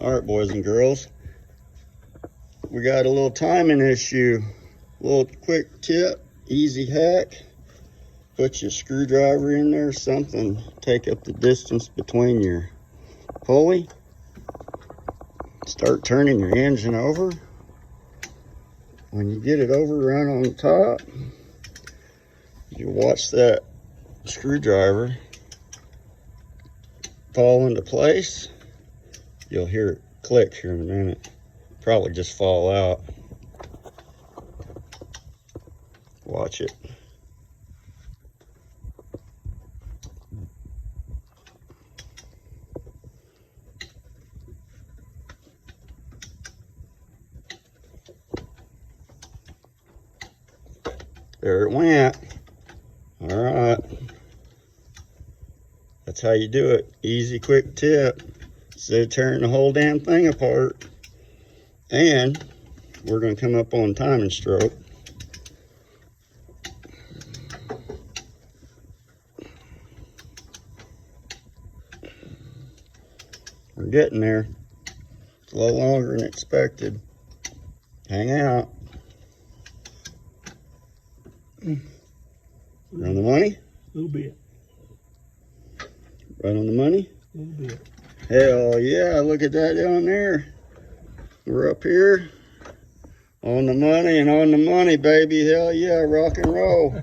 All right, boys and girls, we got a little timing issue. A little quick tip, easy hack. Put your screwdriver in there, something, take up the distance between your pulley. Start turning your engine over. When you get it over right on top, you watch that screwdriver fall into place. You'll hear it click here in a minute. Probably just fall out. Watch it. There it went. All right. That's how you do it. Easy, quick tip. Instead of tearing the whole damn thing apart. And we're going to come up on timing stroke. We're getting there. It's a little longer than expected. Hang out. Right on the money? A little bit. Right on the money? A little bit. Hell yeah, look at that down there. We're up here on the money and on the money, baby. Hell yeah, rock and roll.